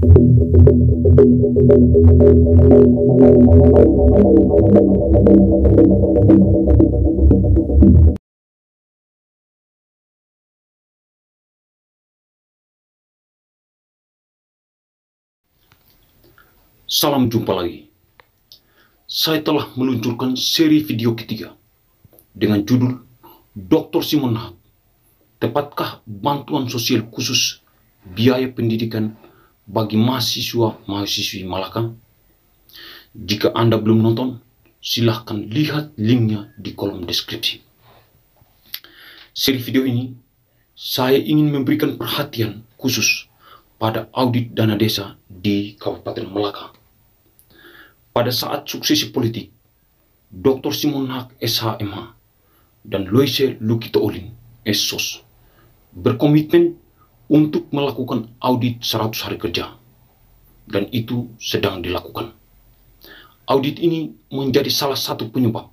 Salam jumpa lagi. Saya telah meluncurkan seri video ketiga dengan judul Dr. Simon Nahak, tepatkah bantuan sosial khusus biaya pendidikan bagi mahasiswa-mahasiswi Malaka? Jika Anda belum nonton, silahkan lihat linknya di kolom deskripsi. Seri video ini, saya ingin memberikan perhatian khusus pada audit dana desa di Kabupaten Malaka. Pada saat suksesi politik, Dr. Simon Nahak SHMH dan Loise Lukito Olin SSOS berkomitmen untuk melakukan audit 100 hari kerja, dan itu sedang dilakukan. Audit ini menjadi salah satu penyebab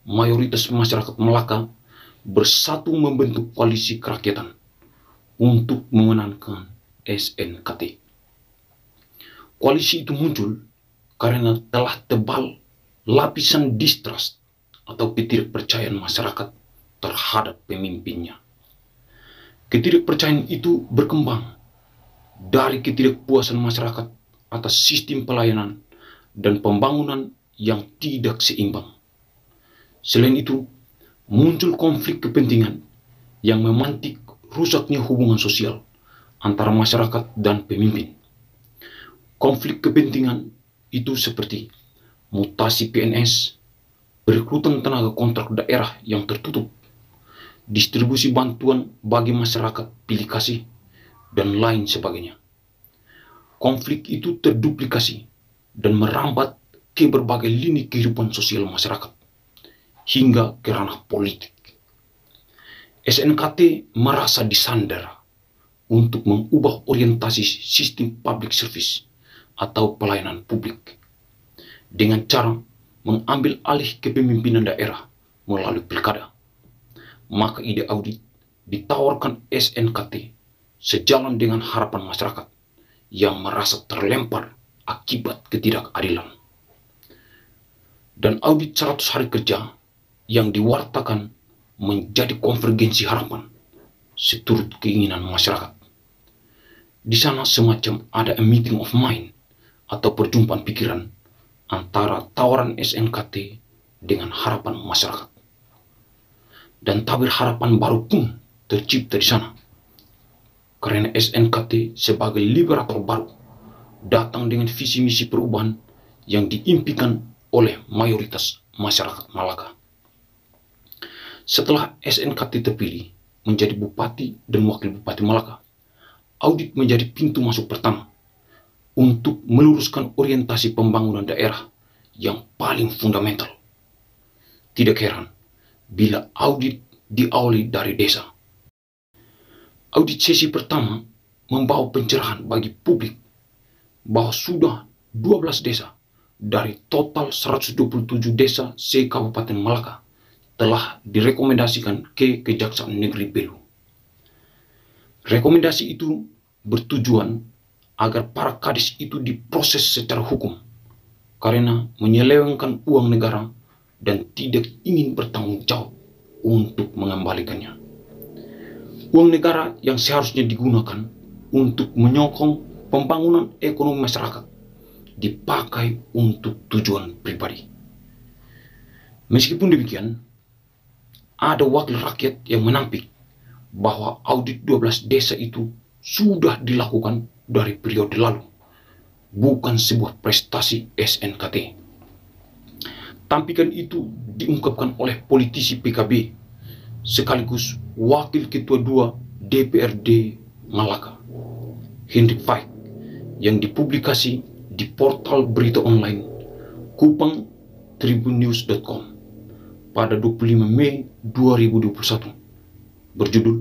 mayoritas masyarakat Malaka bersatu membentuk koalisi kerakyatan untuk memenangkan SNKT. Koalisi itu muncul karena telah tebal lapisan distrust atau ketidakpercayaan masyarakat terhadap pemimpinnya. Ketidakpercayaan itu berkembang dari ketidakpuasan masyarakat atas sistem pelayanan dan pembangunan yang tidak seimbang. Selain itu, muncul konflik kepentingan yang memantik rusaknya hubungan sosial antara masyarakat dan pemimpin. Konflik kepentingan itu seperti mutasi PNS, perekrutan tenaga kontrak daerah yang tertutup, distribusi bantuan bagi masyarakat pilih kasih, dan lain sebagainya. Konflik itu terduplikasi dan merambat ke berbagai lini kehidupan sosial masyarakat, hingga ke ranah politik. SNKT merasa disandera untuk mengubah orientasi sistem public service atau pelayanan publik dengan cara mengambil alih kepemimpinan daerah melalui pilkada. Maka ide audit ditawarkan SNKT sejalan dengan harapan masyarakat yang merasa terlempar akibat ketidakadilan. Dan audit 100 hari kerja yang diwartakan menjadi konvergensi harapan seturut keinginan masyarakat. Di sana semacam ada a meeting of mind atau perjumpaan pikiran antara tawaran SNKT dengan harapan masyarakat. Dan tabir harapan baru pun tercipta di sana, karena SNKT sebagai liberator baru datang dengan visi misi perubahan yang diimpikan oleh mayoritas masyarakat Malaka. Setelah SNKT terpilih menjadi bupati dan wakil bupati Malaka, audit menjadi pintu masuk pertama untuk meluruskan orientasi pembangunan daerah yang paling fundamental. Tidak heran bila audit diawali dari desa. Audit sesi pertama membawa pencerahan bagi publik bahwa sudah 12 desa dari total 127 desa se-Kabupaten Malaka telah direkomendasikan ke Kejaksaan Negeri Belu. Rekomendasi itu bertujuan agar para kadis itu diproses secara hukum karena menyelewengkan uang negara dan tidak ingin bertanggung jawab untuk mengembalikannya. Uang negara yang seharusnya digunakan untuk menyokong pembangunan ekonomi masyarakat dipakai untuk tujuan pribadi. Meskipun demikian, ada wakil rakyat yang menampik bahwa audit 12 desa itu sudah dilakukan dari periode lalu, bukan sebuah prestasi SNKT. Tampikan itu diungkapkan oleh politisi PKB sekaligus Wakil Ketua II DPRD Malaka, Hendrik Faik, yang dipublikasi di portal berita online Kupang Tribunnews.com pada 25 Mei 2021 berjudul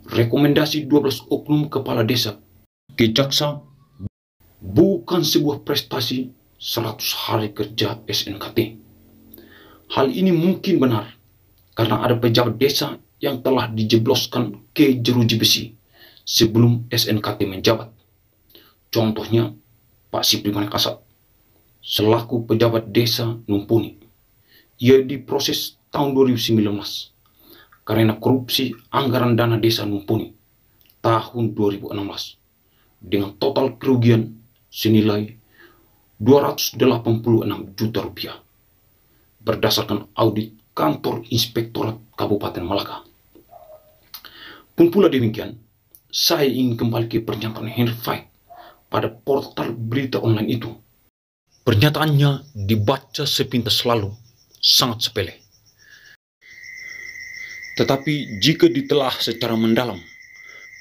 Rekomendasi 12 oknum kepala desa ke Jaksa bukan sebuah prestasi 100 hari kerja SNKT. Hal ini mungkin benar karena ada pejabat desa yang telah dijebloskan ke jeruji besi sebelum SNKT menjabat. Contohnya Pak Sipri Manakasat selaku pejabat desa Numpuni. Ia diproses tahun 2019 karena korupsi anggaran dana desa Numpuni tahun 2016 dengan total kerugian senilai 286 juta rupiah berdasarkan audit kantor Inspektorat Kabupaten Malaka. Pun pula demikian, saya ingin kembali ke pernyataan Henry Faik pada portal berita online itu. Pernyataannya dibaca sepintas lalu sangat sepele. Tetapi jika ditelah secara mendalam,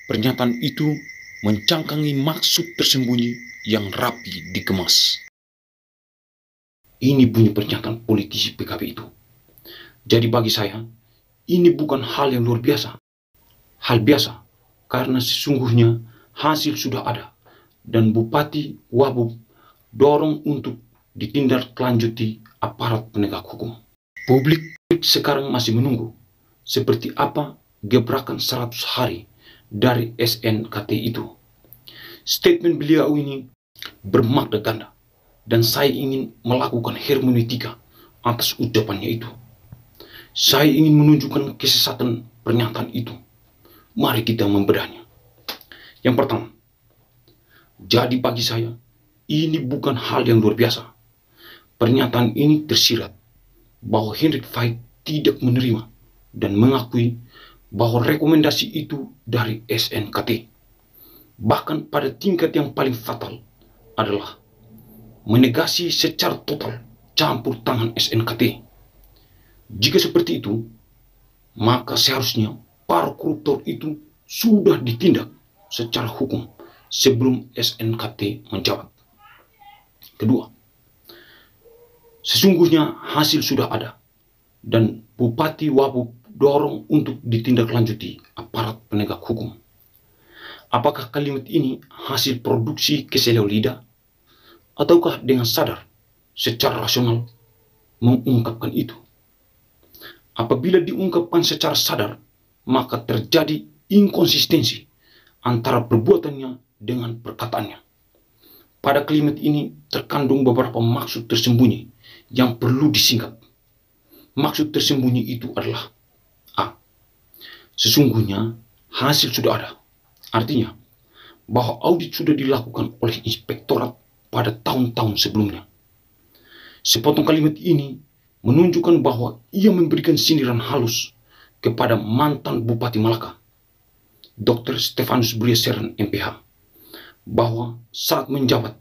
pernyataan itu mencangkangi maksud tersembunyi yang rapi dikemas. Ini bunyi pernyataan politisi PKB itu. Jadi bagi saya, ini bukan hal yang luar biasa. Hal biasa, karena sesungguhnya hasil sudah ada, dan Bupati Wabub dorong untuk ditindaklanjuti aparat penegak hukum. Publik sekarang masih menunggu seperti apa gebrakan 100 hari dari SNKT itu. Statement beliau ini bermakna ganda, dan saya ingin melakukan hermeneutika atas ucapannya itu. Saya ingin menunjukkan kesesatan pernyataan itu. Mari kita membedahnya. Yang pertama, jadi bagi saya, ini bukan hal yang luar biasa. Pernyataan ini tersirat bahwa Henry Faik tidak menerima dan mengakui bahwa rekomendasi itu dari SNKT. Bahkan pada tingkat yang paling fatal adalah menegasi secara total campur tangan SNKT. Jika seperti itu, maka seharusnya para koruptor itu sudah ditindak secara hukum sebelum SNKT menjabat. Kedua, sesungguhnya hasil sudah ada dan Bupati Wabub dorong untuk ditindaklanjuti aparat penegak hukum. Apakah kalimat ini hasil produksi keseleo lidah ataukah dengan sadar secara rasional mengungkapkan itu? Apabila diungkapkan secara sadar, maka terjadi inkonsistensi antara perbuatannya dengan perkataannya. Pada kalimat ini terkandung beberapa maksud tersembunyi yang perlu disingkat. Maksud tersembunyi itu adalah A. Sesungguhnya hasil sudah ada. Artinya bahwa audit sudah dilakukan oleh inspektorat pada tahun-tahun sebelumnya. Sepotong kalimat ini menunjukkan bahwa ia memberikan sindiran halus kepada mantan Bupati Malaka, Dr. Stefanus Briaseran MPH, bahwa saat menjabat,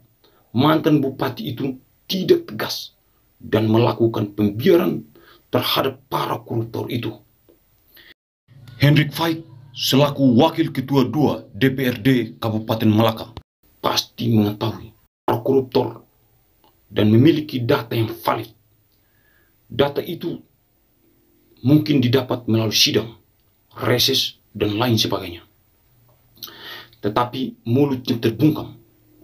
mantan bupati itu tidak tegas dan melakukan pembiaran terhadap para koruptor itu. Henry Faik selaku Wakil Ketua 2 DPRD Kabupaten Malaka pasti mengetahui para koruptor dan memiliki data yang valid. Data itu mungkin didapat melalui sidang, reses, dan lain sebagainya. Tetapi mulutnya terbungkam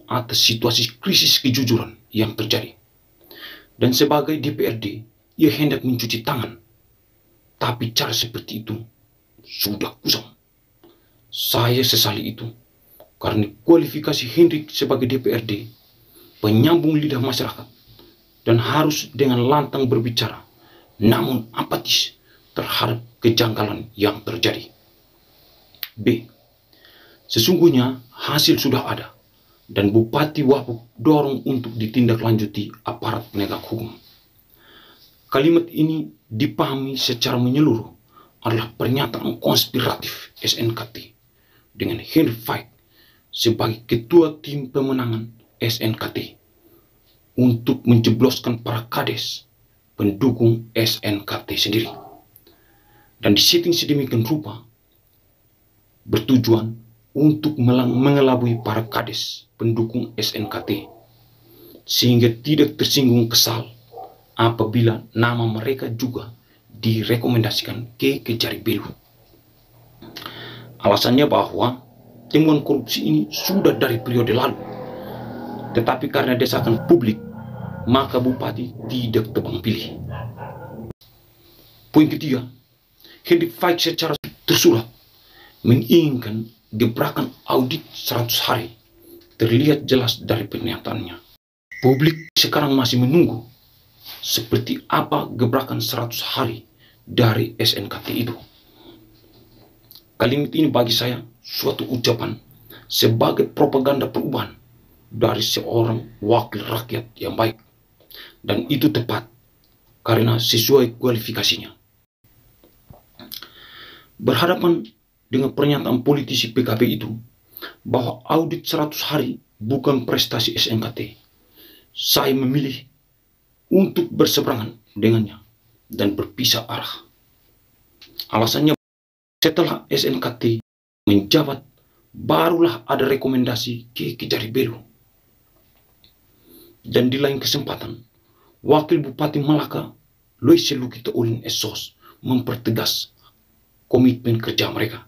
atas situasi krisis kejujuran yang terjadi. Dan sebagai DPRD, ia hendak mencuci tangan. Tapi cara seperti itu sudah kusam. Saya sesali itu karena kualifikasi Henry sebagai DPRD, penyambung lidah masyarakat, dan harus dengan lantang berbicara, namun apatis terhadap kejanggalan yang terjadi. B. Sesungguhnya hasil sudah ada dan Bupati Wabub dorong untuk ditindaklanjuti aparat penegak hukum. Kalimat ini dipahami secara menyeluruh adalah pernyataan konspiratif SNKT dengan Henry Faik sebagai ketua tim pemenangan SNKT untuk menjebloskan para kades pendukung SNKT sendiri. Dan disetting sedemikian rupa bertujuan untuk mengelabui para kades pendukung SNKT sehingga tidak tersinggung kesal apabila nama mereka juga direkomendasikan ke Kejari Belu. Alasannya bahwa temuan korupsi ini sudah dari periode lalu, tetapi karena desakan publik maka Bupati tidak tebang pilih. Poin ketiga, Henry Faik secara tersurat menginginkan gebrakan audit 100 hari terlihat jelas dari pernyataannya. Publik sekarang masih menunggu seperti apa gebrakan 100 hari dari SNKT itu. Kalimat ini bagi saya suatu ucapan sebagai propaganda perubahan dari seorang wakil rakyat yang baik. Dan itu tepat karena sesuai kualifikasinya. Berhadapan dengan pernyataan politisi PKB itu bahwa audit 100 hari bukan prestasi SNKT, saya memilih untuk berseberangan dengannya dan berpisah arah. Alasannya, setelah SNKT menjabat, barulah ada rekomendasi ke Kejari Belu. Dan di lain kesempatan, Wakil Bupati Malaka, Loise Lukito Ulin Esos, mempertegas komitmen kerja mereka.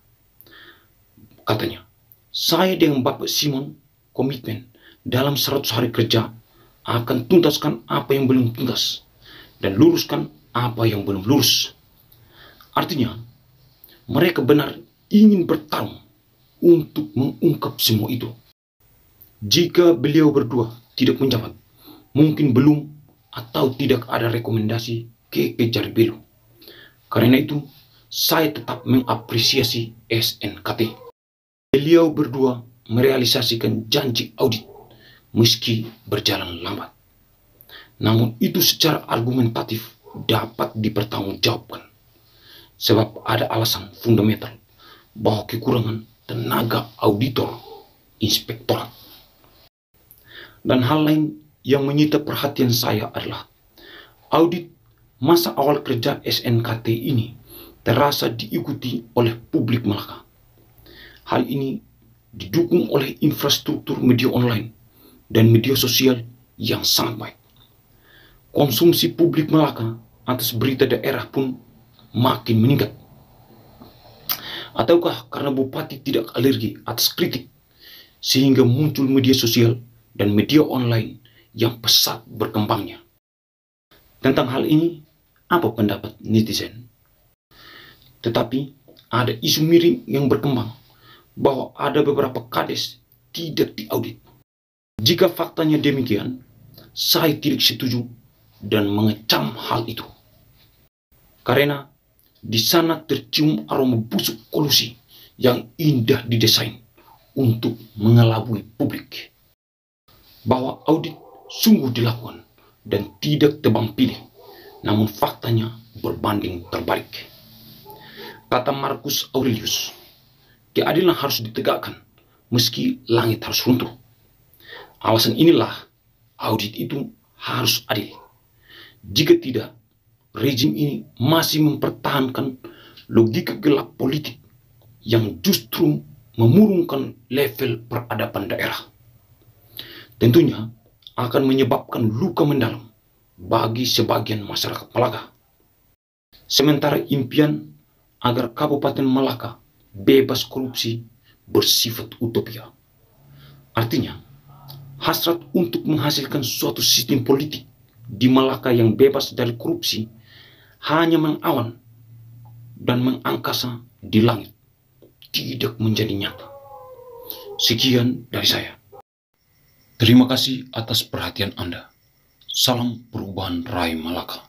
Katanya, saya dengan Bapak Simon komitmen dalam 100 hari kerja akan tuntaskan apa yang belum tuntas dan luruskan apa yang belum lurus. Artinya, mereka benar ingin bertarung untuk mengungkap semua itu. Jika beliau berdua tidak menjabat, mungkin belum atau tidak ada rekomendasi ke Kejari Belu. Karena itu, saya tetap mengapresiasi SNKT. Beliau berdua merealisasikan janji audit meski berjalan lambat. Namun itu secara argumentatif dapat dipertanggungjawabkan. Sebab ada alasan fundamental bahwa kekurangan tenaga auditor inspektorat. Dan hal lain yang menyita perhatian saya adalah audit masa awal kerja SNKT ini terasa diikuti oleh publik Malaka. Hal ini didukung oleh infrastruktur media online dan media sosial yang sangat baik. Konsumsi publik Malaka atas berita daerah pun makin meningkat. Ataukah karena bupati tidak alergi atas kritik sehingga muncul media sosial dan media online yang pesat berkembangnya? Tentang hal ini, apa pendapat netizen? Tetapi ada isu miring yang berkembang bahwa ada beberapa kades tidak diaudit. Jika faktanya demikian, saya tidak setuju dan mengecam hal itu. Karena di sana tercium aroma busuk kolusi yang indah didesain untuk mengelabui publik. Bahwa audit sungguh dilakukan dan tidak tebang pilih, namun faktanya berbanding terbalik. Kata Marcus Aurelius, keadilan harus ditegakkan meski langit harus runtuh. Alasan inilah audit itu harus adil. Jika tidak, rejim ini masih mempertahankan logika gelap politik yang justru memurungkan level peradaban daerah. Tentunya akan menyebabkan luka mendalam bagi sebagian masyarakat Malaka. Sementara impian agar Kabupaten Malaka bebas korupsi bersifat utopia. Artinya, hasrat untuk menghasilkan suatu sistem politik di Malaka yang bebas dari korupsi hanya mengawan dan mengangkasa di langit, tidak menjadi nyata. Sekian dari saya. Terima kasih atas perhatian Anda. Salam Perubahan Rai Malaka.